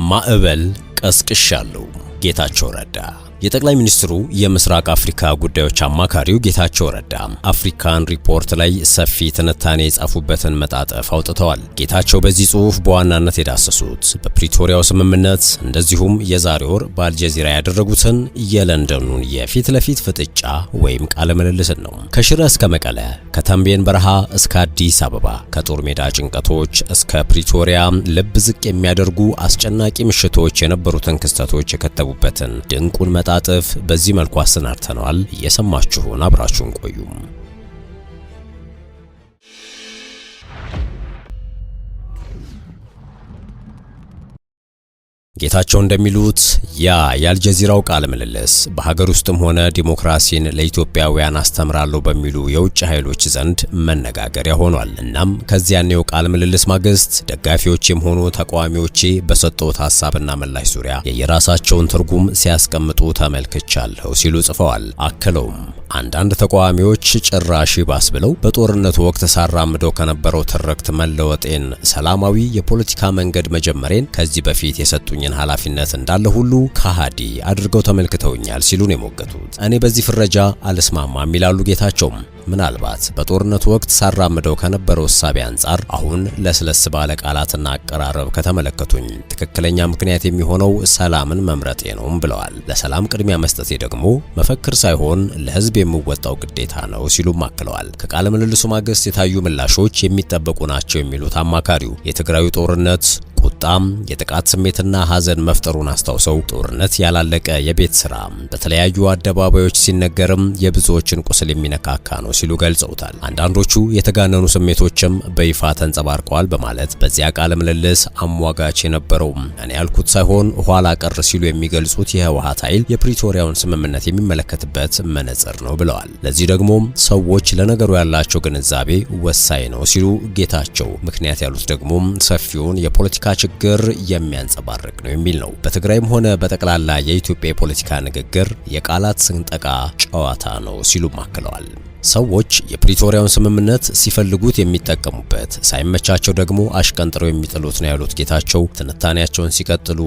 ማዕበል ቀስቅሻለሁ ጌታቸው ረዳ። የጠቅላይ ሚኒስትሩ የምስራቅ አፍሪካ ጉዳዮች አማካሪው ጌታቸው ረዳ አፍሪካን ሪፖርት ላይ ሰፊ ትንታኔ የጻፉበትን መጣጥፍ አውጥተዋል። ጌታቸው በዚህ ጽሑፍ በዋናነት የዳሰሱት በፕሪቶሪያው ስምምነት እንደዚሁም የዛሬ ወር በአልጀዚራ ያደረጉትን የለንደኑን የፊት ለፊት ፍጥጫ ወይም ቃለ ምልልስን ነው። ከሽረ እስከ መቀለ፣ ከተንቤን በረሃ እስከ አዲስ አበባ፣ ከጦር ሜዳ ጭንቀቶች እስከ ፕሪቶሪያ ልብ ዝቅ የሚያደርጉ አስጨናቂ ምሽቶች የነበሩትን ክስተቶች የከተቡበትን ድንቁን መጣጥፍ በዚህ መልኩ አሰናድተናል። እየሰማችሁን አብራችሁን ቆዩ። ጌታቸው እንደሚሉት ያ የአልጀዚራው ቃለ ምልልስ በሀገር ውስጥም ሆነ ዲሞክራሲን ለኢትዮጵያውያን አስተምራለሁ በሚሉ የውጭ ኃይሎች ዘንድ መነጋገሪያ ሆኗል። እናም ከዚያኔው ቃለ ምልልስ ማግስት ደጋፊዎችም ሆኑ ተቃዋሚዎቼ በሰጡት ሐሳብና ምላሽ ዙሪያ የየራሳቸውን ትርጉም ሲያስቀምጡ ተመልክቻለሁ ሲሉ ጽፈዋል። አክለውም አንዳንድ ተቃዋሚዎች ጭራሽ ባስ ብለው በጦርነቱ ወቅት ሳራምደው ከነበረው ትርክት መለወጤን፣ ሰላማዊ የፖለቲካ መንገድ መጀመሬን፣ ከዚህ በፊት የሰጡኝ ኃላፊነት እንዳለ ሁሉ ከሃዲ አድርገው ተመልክተውኛል ሲሉ ነው የሞገቱት። እኔ በዚህ ፍረጃ አልስማማም ይላሉ ጌታቸው። ምናልባት በጦርነቱ ወቅት ሳራምደው ከነበረው እሳቤ አንጻር አሁን ለስለስ ባለ ቃላትና አቀራረብ ከተመለከቱኝ ትክክለኛ ምክንያት የሚሆነው ሰላምን መምረጤ ነው ብለዋል። ለሰላም ቅድሚያ መስጠቴ ደግሞ መፈክር ሳይሆን ለሕዝብ የሚወጣው ግዴታ ነው ሲሉም አክለዋል። ከቃለ ምልልሱ ማግስት የታዩ ምላሾች የሚጠበቁ ናቸው የሚሉት አማካሪው የትግራዩ ጦርነት ቁጣም የጥቃት ስሜትና ሐዘን መፍጠሩን አስታውሰው ጦርነት ያላለቀ የቤት ሥራ በተለያዩ አደባባዮች ሲነገርም የብዙዎችን ቁስል የሚነካካ ነው ሲሉ ገልጸውታል። አንዳንዶቹ የተጋነኑ ስሜቶችም በይፋ ተንጸባርቀዋል በማለት በዚያ ቃለ ምልልስ አሟጋች የነበረው እኔ ያልኩት ሳይሆን ኋላ ቀር ሲሉ የሚገልጹት የህወሓት ኃይል የፕሪቶሪያውን ስምምነት የሚመለከትበት መነጽር ነው ብለዋል። ለዚህ ደግሞ ሰዎች ለነገሩ ያላቸው ግንዛቤ ወሳኝ ነው ሲሉ ጌታቸው ምክንያት ያሉት ደግሞ ሰፊውን የፖለቲካ ችግር የሚያንጸባርቅ ነው የሚል ነው። በትግራይም ሆነ በጠቅላላ የኢትዮጵያ የፖለቲካ ንግግር የቃላት ስንጠቃ ጨዋታ ነው ሲሉ አክለዋል። ሰዎች የፕሪቶሪያውን ስምምነት ሲፈልጉት የሚጠቀሙበት ሳይመቻቸው ደግሞ አሽቀንጥረው የሚጥሉት ነው ያሉት ጌታቸው ትንታኔያቸውን ሲቀጥሉ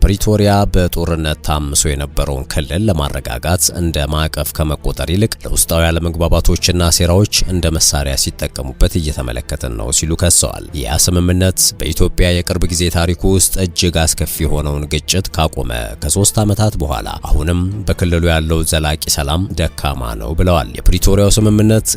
ፕሪቶሪያ በጦርነት ታምሶ የነበረውን ክልል ለማረጋጋት እንደ ማዕቀፍ ከመቆጠር ይልቅ ለውስጣዊ አለመግባባቶችና ሴራዎች እንደ መሳሪያ ሲጠቀሙበት እየተመለከትን ነው ሲሉ ከሰዋል። ያ ስምምነት በኢትዮጵያ የቅርብ ጊዜ ታሪክ ውስጥ እጅግ አስከፊ የሆነውን ግጭት ካቆመ ከ3 ዓመታት በኋላ አሁንም በክልሉ ያለው ዘላቂ ሰላም ደካማ ነው ብለዋል። የፕሪቶሪያው ስምምነት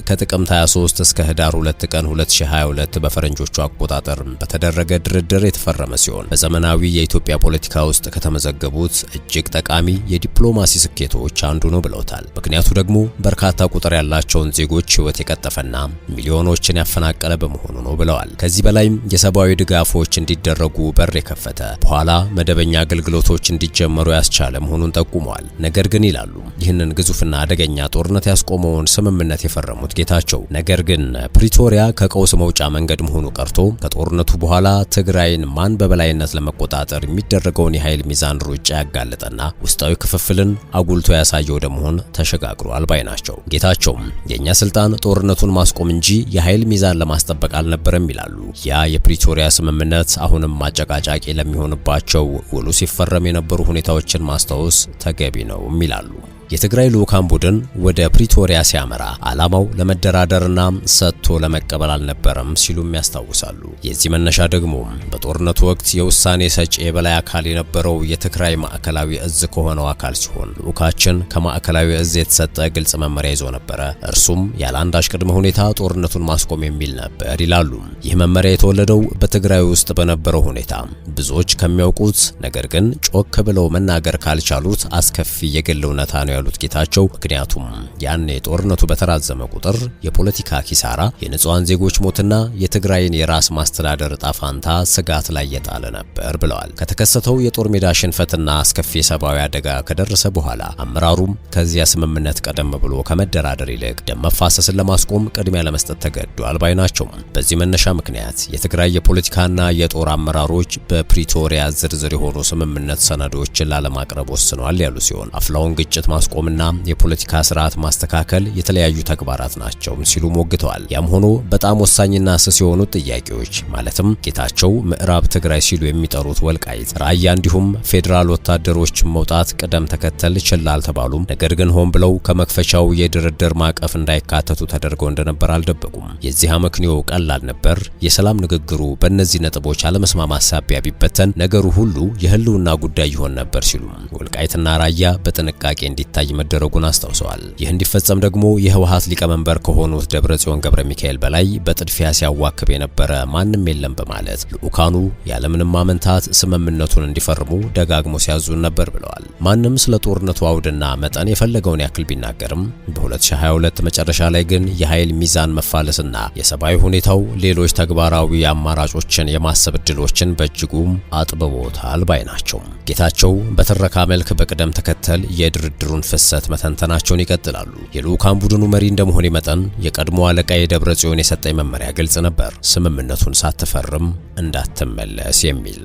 ከጥቅምት 23 እስከ ህዳር 2 ቀን 2022 በፈረንጆቹ አቆጣጠር በተደረገ ድርድር የተፈረመ ሲሆን በዘመናዊ የኢትዮጵያ ፖለቲካ ውስጥ ከተመዘገቡት እጅግ ጠቃሚ የዲፕሎማሲ ስኬቶች አንዱ ነው ብለውታል። ምክንያቱ ደግሞ በርካታ ቁጥር ያላቸውን ዜጎች ህይወት የቀጠፈና ሚሊዮኖችን ያፈናቀለ በመሆኑ ነው ብለዋል። ከዚህ በላይም የሰብአዊ ድጋፎች እንዲደረጉ በር የከፈተ በኋላ መደበኛ አገልግሎቶች እንዲጀመሩ ያስቻለ መሆኑን ጠቁመዋል። ነገር ግን ይላሉ ይህንን ግዙፍና አደገኛ ጦርነት ያስቆመውን ስምምነት የፈረሙት ጌታቸው ነገር ግን ፕሪቶሪያ ከቀውስ መውጫ መንገድ መሆኑ ቀርቶ ከጦርነቱ በኋላ ትግራይን ማን በበላይነት ለመቆጣጠር የሚደረገውን የኃይል ሚዛን ሩጫ ያጋለጠና ውስጣዊ ክፍፍልን አጉልቶ ያሳየው ወደመሆን ተሸጋግሯል ባይ ናቸው። ጌታቸው የኛ ስልጣን ጦርነቱን ማስቆም እንጂ የኃይል ሚዛን ለማስጠበቅ አልነበረም ይላሉ። ያ የፕሪቶሪያ ስምምነት አሁንም ማጨቃጫቂ ለሚሆንባቸው ውሉ ሲፈረም የነበሩ ሁኔታዎችን ማስታወስ ተገቢ ነው ይላሉ። የትግራይ ልኡካን ቡድን ወደ ፕሪቶሪያ ሲያመራ ዓላማው ለመደራደርና ሰጥቶ ለመቀበል አልነበረም ሲሉም ያስታውሳሉ። የዚህ መነሻ ደግሞ በጦርነቱ ወቅት የውሳኔ ሰጪ የበላይ አካል የነበረው የትግራይ ማዕከላዊ እዝ ከሆነው አካል ሲሆን ልኡካችን ከማዕከላዊ እዝ የተሰጠ ግልጽ መመሪያ ይዞ ነበረ። እርሱም ያለ አንዳች ቅድመ ሁኔታ ጦርነቱን ማስቆም የሚል ነበር ይላሉ። ይህ መመሪያ የተወለደው በትግራይ ውስጥ በነበረው ሁኔታ ብዙዎች ከሚያውቁት ነገር ግን ጮክ ብለው መናገር ካልቻሉት አስከፊ የግል እውነታ ነው ያሉት ጌታቸው ምክንያቱም ያኔ ጦርነቱ በተራዘመ ቁጥር የፖለቲካ ኪሳራ፣ የንጹሃን ዜጎች ሞትና የትግራይን የራስ ማስተዳደር ዕጣ ፈንታ ስጋት ላይ የጣለ ነበር ብለዋል። ከተከሰተው የጦር ሜዳ ሽንፈትና አስከፊ ሰብአዊ አደጋ ከደረሰ በኋላ አመራሩም ከዚያ ስምምነት ቀደም ብሎ ከመደራደር ይልቅ ደም መፋሰስን ለማስቆም ቅድሚያ ለመስጠት ተገዷል ባይ ናቸው። በዚህ መነሻ ምክንያት የትግራይ የፖለቲካና የጦር አመራሮች በፕሪቶሪያ ዝርዝር የሆኑ ስምምነት ሰነዶችን ላለማቅረብ ወስነዋል ያሉ ሲሆን አፍላውን ግጭት ማስቆምና የፖለቲካ ስርዓት ማስተካከል የተለያዩ ተግባራት ናቸው ሲሉ ሞግተዋል። ያም ሆኖ በጣም ወሳኝና ስስ የሆኑ ጥያቄዎች ማለትም ጌታቸው ምዕራብ ትግራይ ሲሉ የሚጠሩት ወልቃይት፣ ራያ እንዲሁም ፌዴራል ወታደሮች መውጣት ቅደም ተከተል ችላ አልተባሉም። ነገር ግን ሆን ብለው ከመክፈቻው የድርድር ማዕቀፍ እንዳይካተቱ ተደርገው እንደነበር አልደበቁም። የዚህ አመክንዮ ቀላል ነበር። የሰላም ንግግሩ በእነዚህ ነጥቦች አለመስማማት ሳቢያ ቢበተን ነገሩ ሁሉ የህልውና ጉዳይ ይሆን ነበር ሲሉ ወልቃይትና ራያ በጥንቃቄ እንዲታይ መደረጉን አስታውሰዋል። ይህ እንዲፈጸም ደግሞ የህወሓት ሊቀመንበር ከሆኑት ደብረጽዮን ገብረ ሚካኤል በላይ በጥድፊያ ሲያዋክብ የነበረ ማንም የለም በማለት ልኡካኑ ያለምንም ማመንታት ስምምነቱን እንዲፈርሙ ደጋግሞ ሲያዙን ነበር ብለዋል። ማንም ስለ ጦርነቱ አውድና መጠን የፈለገውን ያክል ቢናገርም በ2022 መጨረሻ ላይ ግን የኃይል ሚዛን መፋለስና የሰብአዊ ሁኔታው ሌሎች ተግባራዊ አማራጮችን የማሰብ ዕድሎችን በእጅጉም አጥብቦታል ባይ ናቸው። ጌታቸው በትረካ መልክ በቅደም ተከተል የድርድሩን ፍሰት መተንተናቸውን ይቀጥላሉ። የልኡካን ቡድኑ መሪ እንደመሆኔ መጠን የቀድሞ አለቃ የደብረጽዮን የሰጠኝ መመሪያ ግልጽ ነበር፣ ስምምነቱን ሳትፈርም እንዳትመለስ የሚል።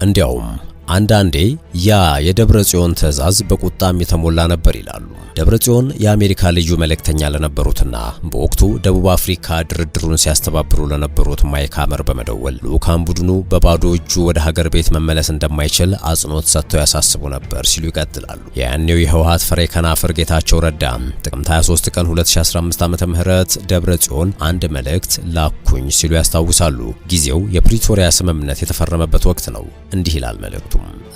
እንዲያውም አንዳንዴ ያ የደብረጽዮን ትዕዛዝ በቁጣም የተሞላ ነበር ይላሉ። ደብረጽዮን የአሜሪካ ልዩ መልእክተኛ ለነበሩትና በወቅቱ ደቡብ አፍሪካ ድርድሩን ሲያስተባብሩ ለነበሩት ማይክ ሐመር በመደወል ልኡካን ቡድኑ በባዶ እጁ ወደ ሀገር ቤት መመለስ እንደማይችል አጽንኦት ሰጥተው ያሳስቡ ነበር ሲሉ ይቀጥላሉ። ያኔው የህወሓት ፍሬ ከናፍር ጌታቸው ረዳ ጥቅምት 23 ቀን 2015 ዓ.ም ደብረጽዮን አንድ መልእክት ላኩኝ ሲሉ ያስታውሳሉ። ጊዜው የፕሪቶሪያ ስምምነት የተፈረመበት ወቅት ነው። እንዲህ ይላል መልእክቱ።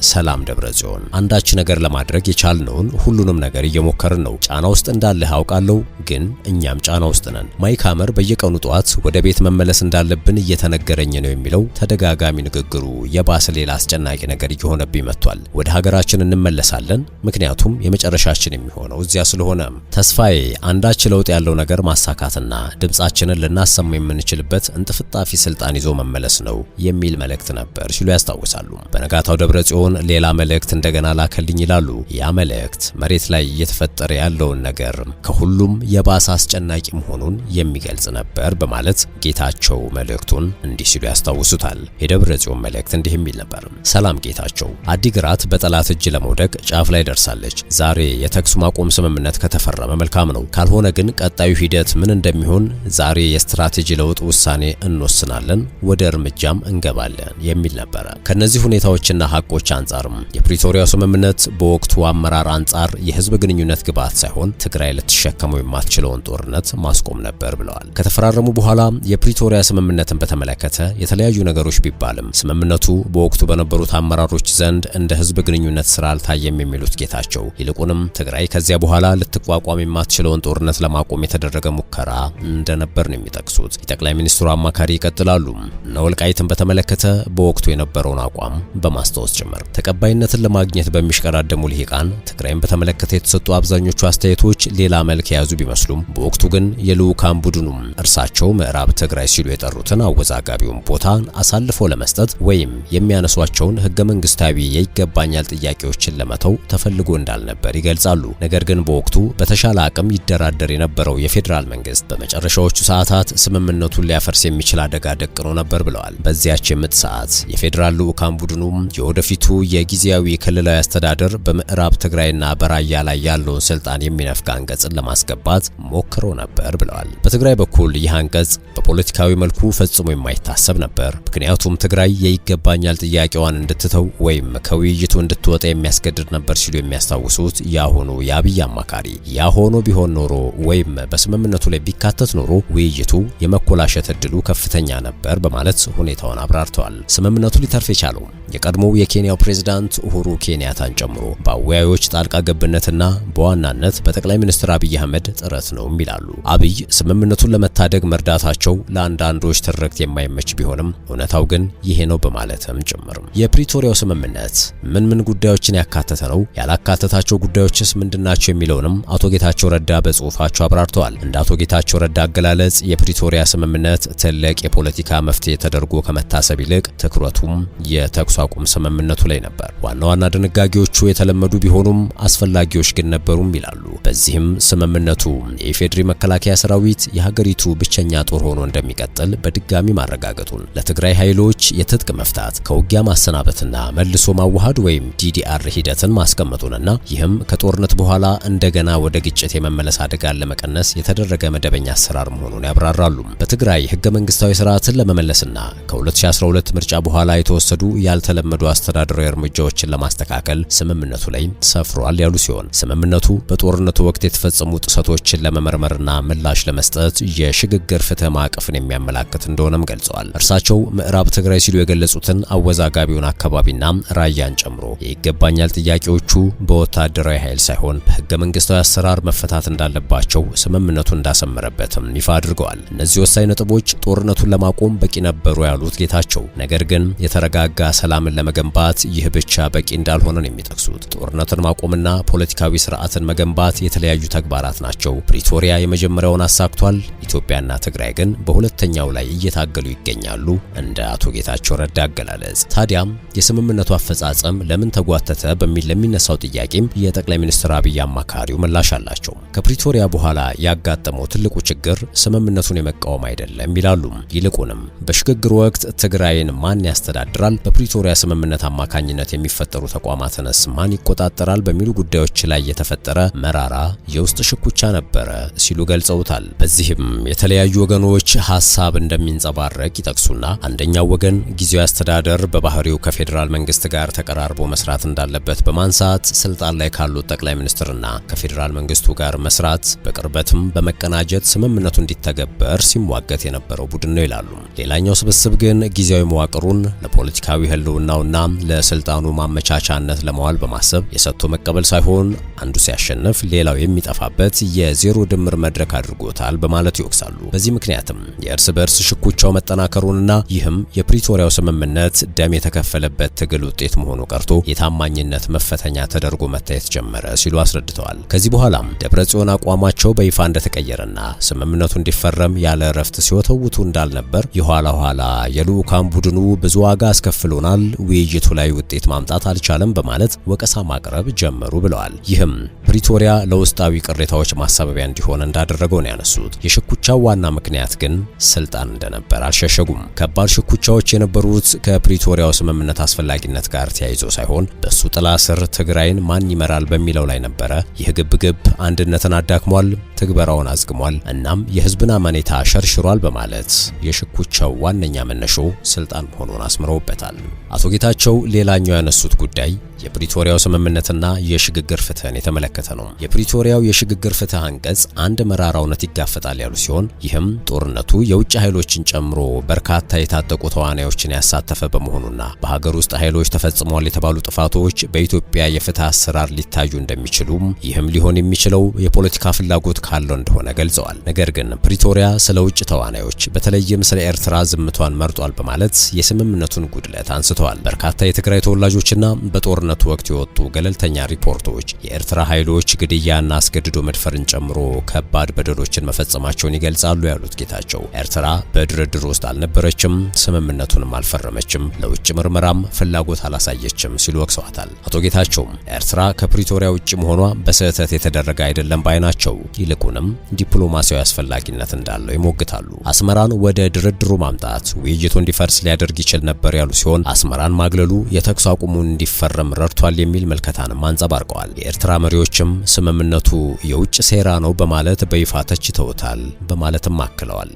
ሰላም ደብረጽዮን፣ አንዳች ነገር ለማድረግ የቻልነውን ሁሉንም ነገር እየሞከርን ነው። ጫና ውስጥ እንዳለህ አውቃለሁ፣ ግን እኛም ጫና ውስጥ ነን። ማይክ ሐመር በየቀኑ ጧት ወደ ቤት መመለስ እንዳለብን እየተነገረኝ ነው የሚለው ተደጋጋሚ ንግግሩ የባሰ ሌላ አስጨናቂ ነገር እየሆነብኝ መጥቷል። ወደ ሀገራችን እንመለሳለን፣ ምክንያቱም የመጨረሻችን የሚሆነው እዚያ ስለሆነ። ተስፋዬ አንዳች ለውጥ ያለው ነገር ማሳካትና ድምጻችንን ልናሰማ የምንችልበት እንጥፍጣፊ ስልጣን ይዞ መመለስ ነው የሚል መልእክት ነበር ሲሉ ያስታውሳሉ። በነጋታው ደብረጽዮን ሌላ መልእክት እንደገና ላከልኝ ይላሉ። ያ መልእክት መሬት ላይ እየተፈጠረ ያለውን ነገር ከሁሉም የባሰ አስጨናቂ መሆኑን የሚገልጽ ነበር በማለት ጌታቸው መልእክቱን እንዲህ ሲሉ ያስታውሱታል። የደብረጽዮን መልእክት እንዲህ የሚል ነበር። ሰላም ጌታቸው፣ አዲግራት በጠላት እጅ ለመውደቅ ጫፍ ላይ ደርሳለች። ዛሬ የተኩስ ማቆም ስምምነት ከተፈረመ መልካም ነው። ካልሆነ ግን ቀጣዩ ሂደት ምን እንደሚሆን ዛሬ የስትራቴጂ ለውጥ ውሳኔ እንወስናለን፣ ወደ እርምጃም እንገባለን የሚል ነበር። ከነዚህ ሁኔታዎችና ሐቆች አንጻርም የፕሪቶሪያው ስምምነት በወቅቱ አመራር አንጻር የህዝብ ግንኙነት ግብዓት ሳይሆን ትግራይ ልትሸከመው የማትችለውን ጦርነት ማስቆም ነበር ብለዋል። ከተፈራረሙ በኋላ የፕሪቶሪያ ስምምነትን በተመለከተ የተለያዩ ነገሮች ቢባልም ስምምነቱ በወቅቱ በነበሩት አመራሮች ዘንድ እንደ ህዝብ ግንኙነት ስራ አልታየም የሚሉት ጌታቸው ይልቁንም ትግራይ ከዚያ በኋላ ልትቋቋም የማትችለውን ጦርነት ለማቆም የተደረገ ሙከራ እንደነበር ነው የሚጠቅሱት። የጠቅላይ ሚኒስትሩ አማካሪ ይቀጥላሉ። እነ ወልቃይትን በተመለከተ በወቅቱ የነበረውን አቋም በማስታወስ ጭምር ተቀባይነትን ለማግኘት በሚሽቀዳደሙ ልሂቃን ትግራይን በተመለከተ የተሰጡ አብዛኞቹ አስተያየቶች ሌላ መልክ የያዙ ቢመስሉም በወቅቱ ግን የልኡካን ቡድኑም እርሳቸው ምዕራብ ትግራይ ሲሉ የጠሩትን አወዛጋቢውን ቦታ አሳልፎ ለመስጠት ወይም የሚያነሷቸውን ህገ መንግስታዊ የይገባኛል ጥያቄዎችን ለመተው ተፈልጎ እንዳልነበር ይገልጻሉ። ነገር ግን በወቅቱ በተሻለ አቅም ይደራደር የነበረው የፌዴራል መንግስት በመጨረሻዎቹ ሰዓታት ስምምነቱን ሊያፈርስ የሚችል አደጋ ደቅኖ ነበር ብለዋል። በዚያች የምጥ ሰዓት የፌዴራል ልኡካን ቡድኑ የወደፊቱ የጊዜያዊ ክልላዊ አስተዳደር በምዕራብ ትግራይና በራያ ላይ ያለውን ስልጣን የሚነፍቅ አንቀጽን ለማስገባት ሞክሮ ነበር ብለዋል። በትግራይ በኩል ይህ አንቀጽ በፖለቲካዊ መልኩ ፈጽሞ የማይታሰብ ነበር። ምክንያቱም ትግራይ የይገባኛል ጥያቄዋን እንድትተው ወይም ከውይይቱ እንድትወጣ የሚያስገድድ ነበር ሲሉ የሚያስታውሱት ያሆኑ የአብይ አማካሪ ያ ሆኖ ቢሆን ኖሮ ወይም በስምምነቱ ላይ ቢካተት ኖሮ ውይይቱ የመኮላሸት እድሉ ከፍተኛ ነበር በማለት ሁኔታውን አብራርተዋል። ስምምነቱ ሊተርፍ የቻለው የቀድሞው የኬንያው ፕሬዝዳንት ኡሁሩ ኬንያታን ጨምሮ በአወያዮች ጣልቃ ገብነትና በዋናነት በጠቅላይ ሚኒስትር አብይ አህመድ ጥረት ነው ይላሉ። አብይ ስምምነቱን ለመታደግ መርዳታቸው ለአንዳንዶች ትርክት የማይመች ቢሆንም እውነታው ግን ይሄ ነው በማለትም ጭምር። የፕሪቶሪያው ስምምነት ምን ጉዳዮችን ያካተተ ነው፣ ያላካተታቸው ጉዳዮችስ ምንድናቸው የሚለውንም አቶ ጌታቸው ረዳ በጽሁፋቸው አብራርተዋል። እንደ አቶ ጌታቸው ረዳ አገላለጽ የፕሪቶሪያ ስምምነት ትልቅ የፖለቲካ መፍትሄ ተደርጎ ከመታሰብ ይልቅ ትኩረቱም የተኩስ አቁም ስምምነት ስምምነቱ ላይ ነበር። ዋና ዋና ድንጋጌዎቹ የተለመዱ ቢሆኑም አስፈላጊዎች ግን ነበሩም ይላሉ። በዚህም ስምምነቱ የኢፌዴሪ መከላከያ ሰራዊት የሀገሪቱ ብቸኛ ጦር ሆኖ እንደሚቀጥል በድጋሚ ማረጋገጡን፣ ለትግራይ ኃይሎች የትጥቅ መፍታት፣ ከውጊያ ማሰናበትና መልሶ ማዋሃድ ወይም ዲዲአር ሂደትን ማስቀመጡንና ይህም ከጦርነት በኋላ እንደገና ወደ ግጭት የመመለስ አደጋን ለመቀነስ የተደረገ መደበኛ አሰራር መሆኑን ያብራራሉ። በትግራይ ህገ መንግስታዊ ስርዓትን ለመመለስና ከ2012 ምርጫ በኋላ የተወሰዱ ያልተለመዱ አስተዳደራዊ እርምጃዎችን ለማስተካከል ስምምነቱ ላይ ሰፍሯል ያሉ ሲሆን ስምምነቱ በጦርነቱ ወቅት የተፈጸሙ ጥሰቶችን ለመመርመርና ምላሽ ለመስጠት የሽግግር ፍትህ ማዕቀፍን የሚያመላክት እንደሆነም ገልጸዋል። እርሳቸው ምዕራብ ትግራይ ሲሉ የገለጹትን አወዛጋቢውን አካባቢና ራያን ጨምሮ የይገባኛል ጥያቄዎቹ በወታደራዊ ኃይል ሳይሆን በህገ መንግስታዊ አሰራር መፈታት እንዳለባቸው ስምምነቱ እንዳሰመረበትም ይፋ አድርገዋል። እነዚህ ወሳኝ ነጥቦች ጦርነቱን ለማቆም በቂ ነበሩ ያሉት ጌታቸው፣ ነገር ግን የተረጋጋ ሰላምን ለመገንባት ይህ ብቻ በቂ እንዳልሆነ ነው የሚጠቅሱት። ጦርነትን ማቆምና ፖለቲካዊ ስርዓትን መገንባት የተለያዩ ተግባራት ናቸው። ፕሪቶሪያ የመጀመሪያውን አሳክቷል። ኢትዮጵያና ትግራይ ግን በሁለተኛው ላይ እየታገሉ ይገኛሉ። እንደ አቶ ጌታቸው ረዳ አገላለጽ ታዲያም የስምምነቱ አፈጻጸም ለምን ተጓተተ በሚል ለሚነሳው ጥያቄም የጠቅላይ ሚኒስትር አብይ አማካሪው ምላሽ አላቸው። ከፕሪቶሪያ በኋላ ያጋጠመው ትልቁ ችግር ስምምነቱን የመቃወም አይደለም ይላሉ። ይልቁንም በሽግግር ወቅት ትግራይን ማን ያስተዳድራል፣ በፕሪቶሪያ ስምምነት አማካኝነት የሚፈጠሩ ተቋማትንስ ማን ይቆጣጠራል በሚሉ ጉዳዮች ላይ የተፈጠረ መራራ የውስጥ ሽኩቻ ነበረ ሲሉ ገልጸውታል። በዚህም የተለያዩ ወገኖች ሐሳብ እንደሚንጸባረቅ ይጠቅሱና አንደኛው ወገን ጊዜያዊ አስተዳደር በባህሪው ከፌዴራል መንግስት ጋር ተቀራርቦ መስራት እንዳለበት በማንሳት ስልጣን ላይ ካሉት ጠቅላይ ሚኒስትርና ከፌዴራል መንግስቱ ጋር መስራት በቅርበትም በመቀናጀት ስምምነቱ እንዲተገበር ሲሟገት የነበረው ቡድን ነው ይላሉ። ሌላኛው ስብስብ ግን ጊዜያዊ መዋቅሩን ለፖለቲካዊ ህልውናውና ለስልጣኑ ማመቻቻነት ለማዋል በማሰብ የሰጥቶ መቀበል ሳይሆን አንዱ ሲያሸንፍ ሌላው የሚጠፋበት የዜሮ ድምር መድረክ አድርጎታል በማለት ይወቅሳሉ። በዚህ ምክንያትም የእርስ በእርስ ሽኩቻው መጠናከሩንና ይህም የፕሪቶሪያው ስምምነት ደም የተከፈለበት ትግል ውጤት መሆኑ ቀርቶ የታማኝነት መፈተኛ ተደርጎ መታየት ጀመረ ሲሉ አስረድተዋል። ከዚህ በኋላም ደብረጽዮን አቋማቸው በይፋ እንደተቀየረና ስምምነቱ እንዲፈረም ያለ እረፍት ሲወተውቱ እንዳልነበር የኋላ ኋላ የልዑካን ቡድኑ ብዙ ዋጋ አስከፍሎናል፣ ውይይቱ ላይ ውጤት ማምጣት አልቻለም በማለት ወቀሳ ማቅረብ ጀመሩ ብለዋል። ይህም ፕሪቶሪያ ለውስጣዊ ቅሬታዎች ማሳበቢያ እንዲሆን እንዳደረገው ነው ያነሱት። የሽኩቻው ዋና ምክንያት ግን ስልጣን እንደነበር አልሸሸጉም። ከባድ ሽኩቻዎች የነበሩት ከፕሪቶሪያው ስምምነት አስፈላጊነት ጋር ተያይዞ ሳይሆን በሱ ጥላ ስር ትግራይን ማን ይመራል በሚለው ላይ ነበረ። ይህ ግብግብ አንድነትን አዳክሟል፣ ትግበራውን አዝግሟል፣ እናም የህዝብን አመኔታ ሸርሽሯል በማለት የሽኩቻው ዋነኛ መነሾ ስልጣን መሆኑን አስምረውበታል። አቶ ጌታቸው ሌላኛው ያነሱት ጉዳይ የፕሪቶሪያው ስምምነትና የሽግግር ፍትህን የተመለከተ ነው። የፕሪቶሪያው የሽግግር ፍትህ አንቀጽ አንድ መራራ እውነት ይጋፈጣል ያሉ ሲሆን ይህም ጦርነቱ የውጭ ኃይሎችን ጨምሮ በርካታ የታጠቁ ተዋናዮችን ያሳተፈ በመሆኑና በሀገር ውስጥ ኃይሎች ተፈጽመዋል የተባሉ ጥፋቶች በኢትዮጵያ የፍትህ አሰራር ሊታዩ እንደሚችሉም ይህም ሊሆን የሚችለው የፖለቲካ ፍላጎት ካለው እንደሆነ ገልጸዋል። ነገር ግን ፕሪቶሪያ ስለ ውጭ ተዋናዮች በተለይም ስለ ኤርትራ ዝምቷን መርጧል በማለት የስምምነቱን ጉድለት አንስተዋል። በርካታ የትግራይ ተወላጆችና በጦርነቱ ወቅት የወጡ ገለልተኛ ሪፖርቶች የኤርትራ ኃይሎች ግድያና አስገድዶ መድፈርን ጨምሮ ከባድ በደሎችን መፈጸማቸውን ይገልጻሉ ያሉት ጌታቸው ኤርትራ በድርድር ውስጥ አልነበረችም፣ ስምምነቱንም አልፈረመችም፣ ለውጭ ምርመራም ፍላጎት አላሳየችም ሲሉ ወቅሰዋታል። አቶ ጌታቸው ኤርትራ ከፕሪቶሪያ ውጭ መሆኗ በስህተት የተደረገ አይደለም ባይ ናቸው። ይልቁንም ዲፕሎማሲያዊ አስፈላጊነት እንዳለው ይሞግታሉ። አስመራን ወደ ድርድሩ ማምጣት ውይይቱ እንዲፈርስ ሊያደርግ ይችል ነበር ያሉ ሲሆን አስመራን ማግለሉ የተኩስ አቁሙን እንዲፈረም ረድቷል የሚል መልከታንም አንጸባርቀዋል። የኤርትራ መሪዎችም ስምምነቱ የውጭ ሴራ ነው በማለት በይፋ ተችተውታል በማለትም አክለዋል።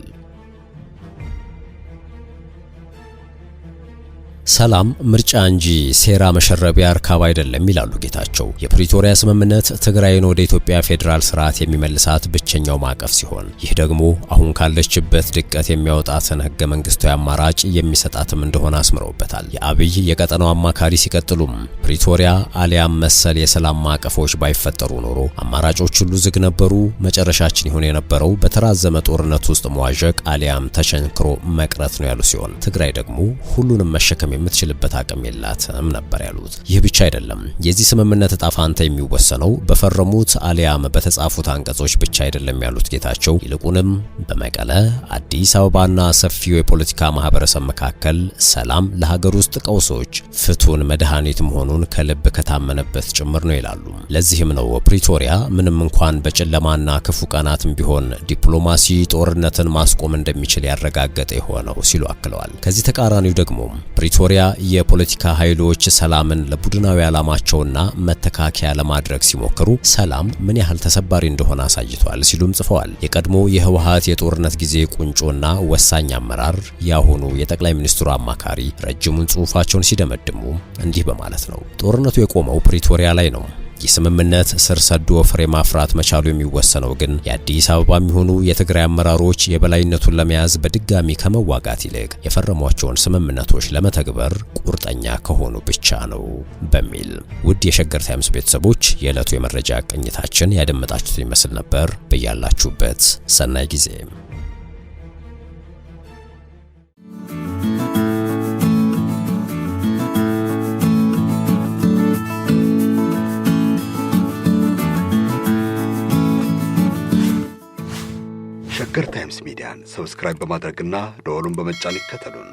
ሰላም ምርጫ እንጂ ሴራ መሸረቢያ እርካብ አይደለም ይላሉ ጌታቸው። የፕሪቶሪያ ስምምነት ትግራይን ወደ ኢትዮጵያ ፌዴራል ስርዓት የሚመልሳት ብቸኛው ማዕቀፍ ሲሆን ይህ ደግሞ አሁን ካለችበት ድቀት የሚያወጣትን ህገ መንግስታዊ አማራጭ የሚሰጣትም እንደሆነ አስምረውበታል። የአብይ የቀጠናው አማካሪ ሲቀጥሉም ፕሪቶሪያ አሊያም መሰል የሰላም ማዕቀፎች ባይፈጠሩ ኖሮ አማራጮች ሁሉ ዝግ ነበሩ፣ መጨረሻችን ይሆን የነበረው በተራዘመ ጦርነት ውስጥ መዋዠቅ አሊያም ተቸንክሮ መቅረት ነው ያሉ ሲሆን ትግራይ ደግሞ ሁሉንም መሸከም የምትችልበት አቅም የላትም ነበር ያሉት። ይህ ብቻ አይደለም። የዚህ ስምምነት ዕጣ ፈንታ የሚወሰነው በፈረሙት አሊያም በተጻፉት አንቀጾች ብቻ አይደለም ያሉት ጌታቸው፣ ይልቁንም በመቀለ አዲስ አበባና ሰፊው የፖለቲካ ማህበረሰብ መካከል ሰላም ለሀገር ውስጥ ቀውሶች ፍቱን መድኃኒት መሆኑን ከልብ ከታመነበት ጭምር ነው ይላሉ። ለዚህም ነው ፕሪቶሪያ ምንም እንኳን በጨለማና ክፉ ቀናትም ቢሆን ዲፕሎማሲ ጦርነትን ማስቆም እንደሚችል ያረጋገጠ የሆነው ሲሉ አክለዋል። ከዚህ ተቃራኒው ደግሞ ፕሪቶሪያ የፖለቲካ ኃይሎች ሰላምን ለቡድናዊ ዓላማቸውና መተካከያ ለማድረግ ሲሞክሩ ሰላም ምን ያህል ተሰባሪ እንደሆነ አሳይቷል ሲሉም ጽፈዋል። የቀድሞ የህወሓት የጦርነት ጊዜ ቁንጮና ወሳኝ አመራር ያሁኑ የጠቅላይ ሚኒስትሩ አማካሪ ረጅሙን ጽሑፋቸውን ሲደመድሙ እንዲህ በማለት ነው። ጦርነቱ የቆመው ፕሪቶሪያ ላይ ነው። ይህ ስምምነት ስር ሰዶ ፍሬ ማፍራት መቻሉ የሚወሰነው ግን የአዲስ አበባ የሚሆኑ የትግራይ አመራሮች የበላይነቱን ለመያዝ በድጋሚ ከመዋጋት ይልቅ የፈረሟቸውን ስምምነቶች ለመተግበር ቁርጠኛ ከሆኑ ብቻ ነው በሚል። ውድ የሸገር ታይምስ ቤተሰቦች የዕለቱ የመረጃ ቅኝታችን ያደመጣችሁት ይመስል ነበር። በያላችሁበት ሰናይ ጊዜ። ሸገር ታይምስ ሚዲያን ሰብስክራይብ በማድረግና ደወሉን በመጫን ይከተሉን።